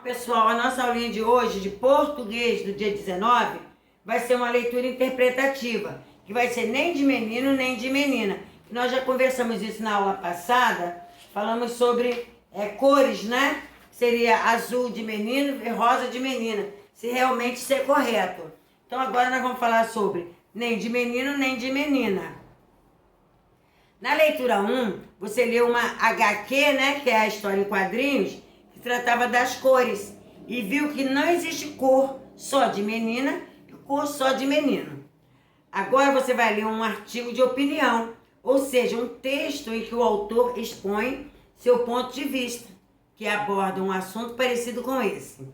Pessoal, a nossa aulinha de hoje, de português, do dia 19, vai ser uma leitura interpretativa, que vai ser nem de menino, nem de menina. Nós já conversamos isso na aula passada, falamos sobre cores, né? Seria azul de menino e rosa de menina, se realmente isso é correto. Então agora nós vamos falar sobre nem de menino, nem de menina. Na leitura 1, você leu uma HQ, né, que é a história em quadrinhos, que tratava das cores, e viu que não existe cor só de menina e cor só de menino. Agora você vai ler um artigo de opinião, ou seja, um texto em que o autor expõe seu ponto de vista, que aborda um assunto parecido com esse.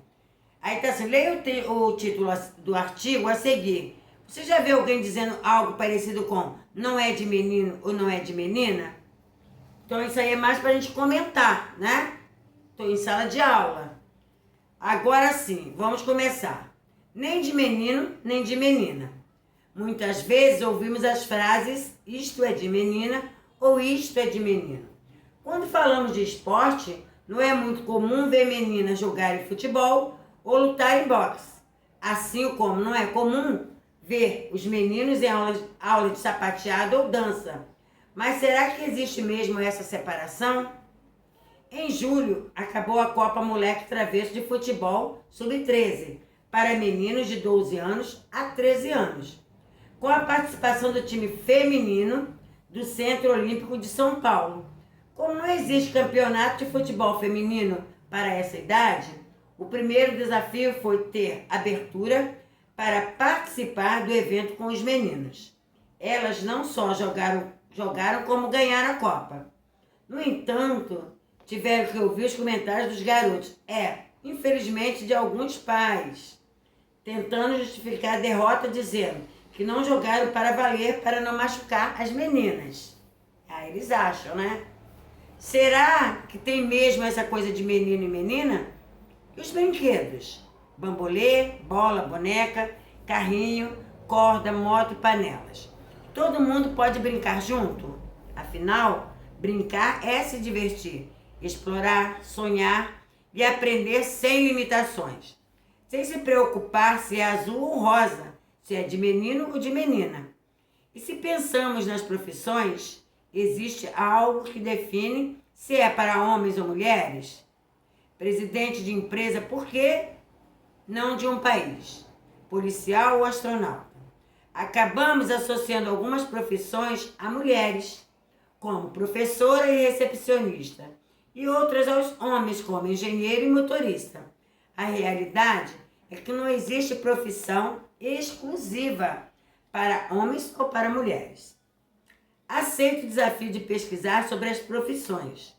Aí tá assim, leia o título do artigo a seguir. Você já viu alguém dizendo algo parecido com não é de menino ou não é de menina? Então isso aí é mais pra gente comentar, né? Estou em sala de aula. Agora sim, vamos começar. Nem de menino, nem de menina. Muitas vezes ouvimos as frases isto é de menina ou isto é de menino. Quando falamos de esporte, não é muito comum ver meninas jogarem futebol ou lutar em boxe. Assim como não é comum ver os meninos em aula de sapateado ou dança. Mas será que existe mesmo essa separação? Em julho, acabou a Copa Moleque Travesso de Futebol Sub-13 para meninos de 12 anos a 13 anos, com a participação do time feminino do Centro Olímpico de São Paulo. Como não existe campeonato de futebol feminino para essa idade, o primeiro desafio foi ter abertura para participar do evento com os meninos. Elas não só jogaram como ganharam a Copa. No entanto, tiveram que ouvir os comentários dos garotos. Infelizmente, de alguns pais, tentando justificar a derrota, dizendo que não jogaram para valer para não machucar as meninas. Aí eles acham, né? Será que tem mesmo essa coisa de menino e menina? E os brinquedos? Bambolê, bola, boneca, carrinho, corda, moto e panelas. Todo mundo pode brincar junto? Afinal, brincar é se divertir, explorar, sonhar e aprender sem limitações. Sem se preocupar se é azul ou rosa, se é de menino ou de menina. E se pensamos nas profissões, existe algo que define se é para homens ou mulheres? Presidente de empresa, por quê? Não de um país. Policial ou astronauta. Acabamos associando algumas profissões a mulheres, como professora e recepcionista, e outras aos homens, como engenheiro e motorista. A realidade é que não existe profissão exclusiva para homens ou para mulheres. Aceito o desafio de pesquisar sobre as profissões.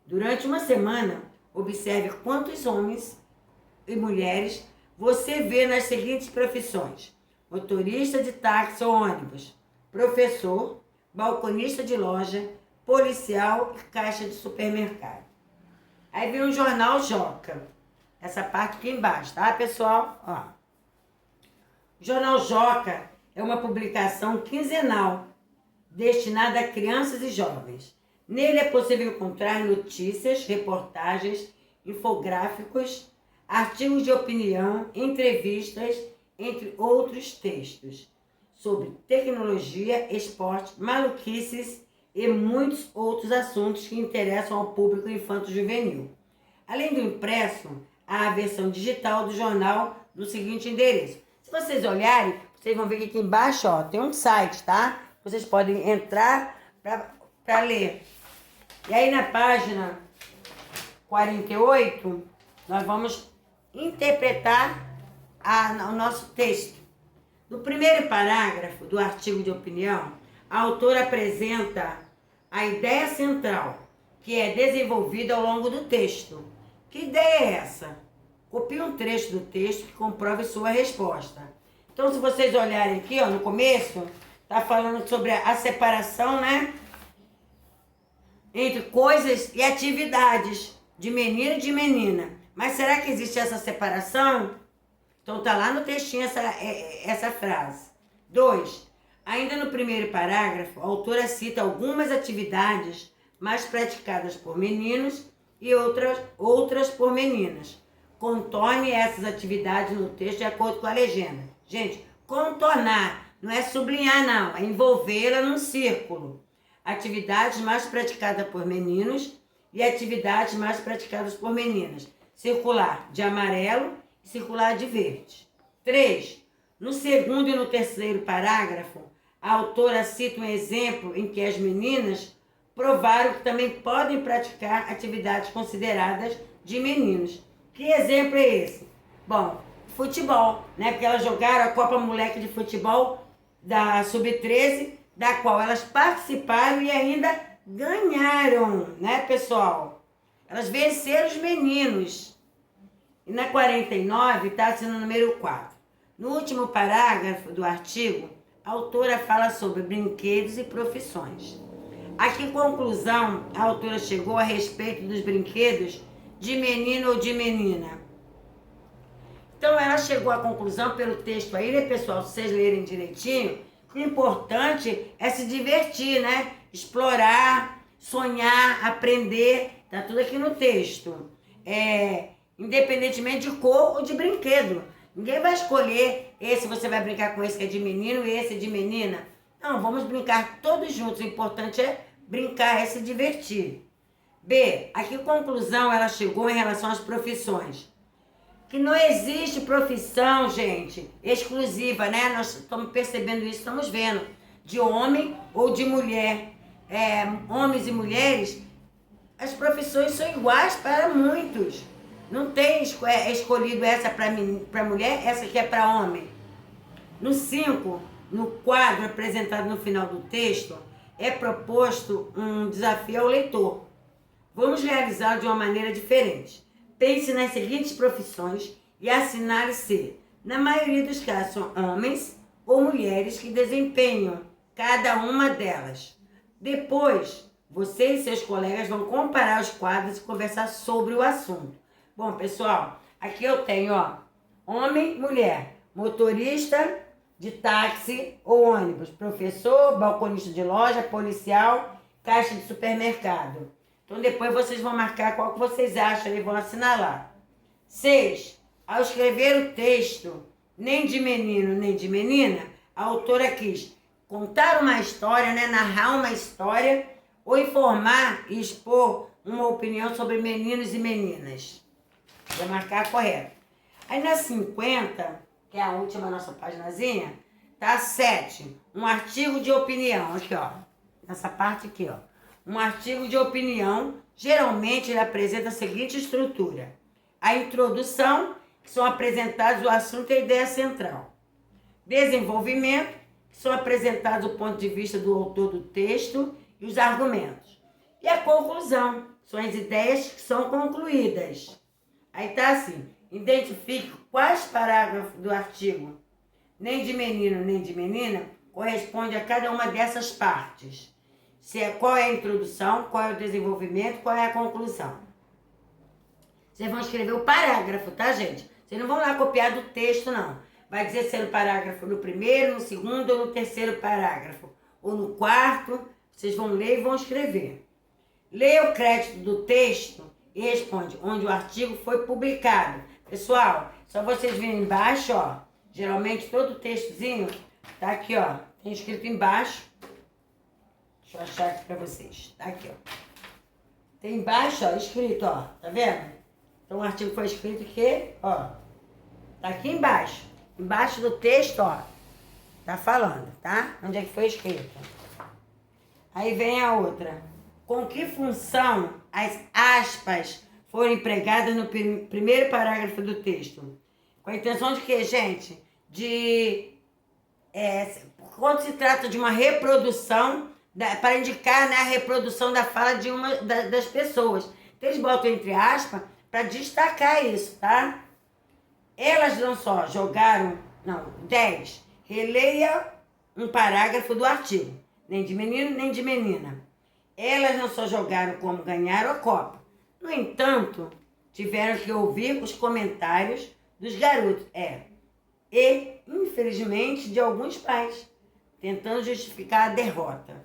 Durante uma semana, observe quantos homens e mulheres você vê nas seguintes profissões: motorista de táxi ou ônibus, professor, balconista de loja, policial e caixa de supermercado. Aí vem o jornal Joca. Essa parte aqui embaixo, tá, pessoal? Ó. O jornal Joca é uma publicação quinzenal destinada a crianças e jovens. Nele é possível encontrar notícias, reportagens, infográficos, artigos de opinião, entrevistas, entre outros textos, sobre tecnologia, esporte, maluquices e muitos outros assuntos que interessam ao público infanto-juvenil. Além do impresso, há a versão digital do jornal no seguinte endereço. Se vocês olharem, vocês vão ver que aqui embaixo tem um site, tá? Vocês podem entrar para ler. E aí na página 48, nós vamos interpretar o nosso texto. No primeiro parágrafo do artigo de opinião, a autora apresenta a ideia central, que é desenvolvida ao longo do texto. Que ideia é essa? Copie um trecho do texto que comprove sua resposta. Então, se vocês olharem aqui, no começo, está falando sobre a separação, né? Entre coisas e atividades, de menino e de menina. Mas será que existe essa separação? Então tá lá no textinho essa frase. 2. Ainda no primeiro parágrafo, a autora cita algumas atividades mais praticadas por meninos e outras por meninas, contorne essas atividades no texto de acordo com a legenda. Gente, contornar não é sublinhar, não, é envolvê-la num círculo. Atividades mais praticadas por meninos e atividades mais praticadas por meninas. Circular de amarelo e circular de verde. 3. No segundo e no terceiro parágrafo, a autora cita um exemplo em que as meninas provaram que também podem praticar atividades consideradas de meninos. Que exemplo é esse? Bom, futebol, né? Porque elas jogaram a Copa Moleque de Futebol da Sub-13, da qual elas participaram e ainda ganharam, né, pessoal? Elas venceram os meninos. E na 49 está sendo o número 4. No último parágrafo do artigo, a autora fala sobre brinquedos e profissões. A que conclusão a autora chegou a respeito dos brinquedos de menino ou de menina? Então ela chegou à conclusão pelo texto aí, né, pessoal? Se vocês lerem direitinho, que o importante é se divertir, né? Explorar, sonhar, aprender, tá tudo aqui no texto. Independentemente de cor ou de brinquedo. Ninguém vai escolher esse, você vai brincar com esse que é de menino e esse é de menina. Não, vamos brincar todos juntos. O importante é brincar, é se divertir. B, a que conclusão ela chegou em relação às profissões? Que não existe profissão, gente, exclusiva, né? Nós estamos percebendo isso, estamos vendo. De homem ou de mulher. Homens e mulheres, as profissões são iguais para muitos. Não tem escolhido essa para mulher, essa aqui é para homem. No 5, no quadro apresentado no final do texto, é proposto um desafio ao leitor. Vamos realizá-lo de uma maneira diferente. Pense nas seguintes profissões e assinale se, na maioria dos casos, são homens ou mulheres que desempenham cada uma delas. Depois, você e seus colegas vão comparar os quadros e conversar sobre o assunto. Bom, pessoal, aqui eu tenho, homem, mulher, motorista de táxi ou ônibus, professor, balconista de loja, policial, caixa de supermercado. Então, depois vocês vão marcar qual que vocês acham e vão assinalar. 6. Ao escrever o texto, nem de menino nem de menina, a autora quis contar uma história, né, narrar uma história ou informar e expor uma opinião sobre meninos e meninas. Vai marcar correto. Aí na 50, que é a última nossa paginazinha, tá 7. Um artigo de opinião. Aqui, nessa parte aqui, Um artigo de opinião, geralmente ele apresenta a seguinte estrutura. A introdução, que são apresentados o assunto e a ideia central. Desenvolvimento, que são apresentados o ponto de vista do autor do texto e os argumentos. E a conclusão, são as ideias que são concluídas. Aí tá assim, identifique quais parágrafos do artigo, nem de menino nem de menina, corresponde a cada uma dessas partes. Qual é a introdução, qual é o desenvolvimento, qual é a conclusão. Vocês vão escrever o parágrafo, tá, gente? Vocês não vão lá copiar do texto, não. Vai dizer se é no parágrafo no primeiro, no segundo ou no terceiro parágrafo. Ou no quarto, vocês vão ler e vão escrever. Leia o crédito do texto e responde onde o artigo foi publicado. Pessoal, só vocês virem embaixo, geralmente todo o textozinho tá aqui, tem escrito embaixo. Deixa eu achar aqui pra vocês. Tá aqui, Tem embaixo, escrito, tá vendo? Então o artigo foi escrito aqui, tá aqui embaixo. Embaixo do texto, tá falando, tá? Onde é que foi escrito. Aí vem a outra. Com que função as aspas foram empregadas no primeiro parágrafo do texto? Com a intenção de quê, gente? Quando se trata de uma reprodução, para indicar, né, a reprodução da fala de uma das pessoas. Então, eles botam entre aspas para destacar isso, tá? Elas não só jogaram, 10. Releia um parágrafo do artigo. Nem de menino, nem de menina. Elas não só jogaram como ganharam a Copa. No entanto, tiveram que ouvir os comentários dos garotos. E, infelizmente, de alguns pais, tentando justificar a derrota.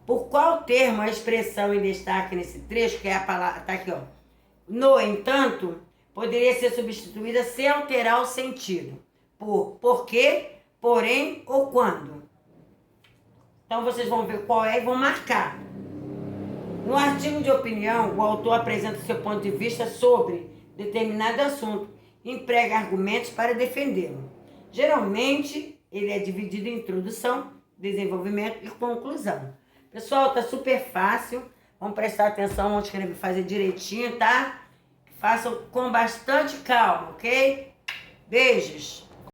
Por qual termo a expressão em destaque nesse trecho, que é a palavra, tá aqui, no entanto, poderia ser substituída sem alterar o sentido por porquê, porém ou quando. Então vocês vão ver qual é e vão marcar. No artigo de opinião, o autor apresenta seu ponto de vista sobre determinado assunto e emprega argumentos para defendê-lo. Geralmente, ele é dividido em introdução, desenvolvimento e conclusão. Pessoal, tá super fácil. Vamos prestar atenção, vamos escrever, fazer direitinho, tá? Façam com bastante calma, ok? Beijos!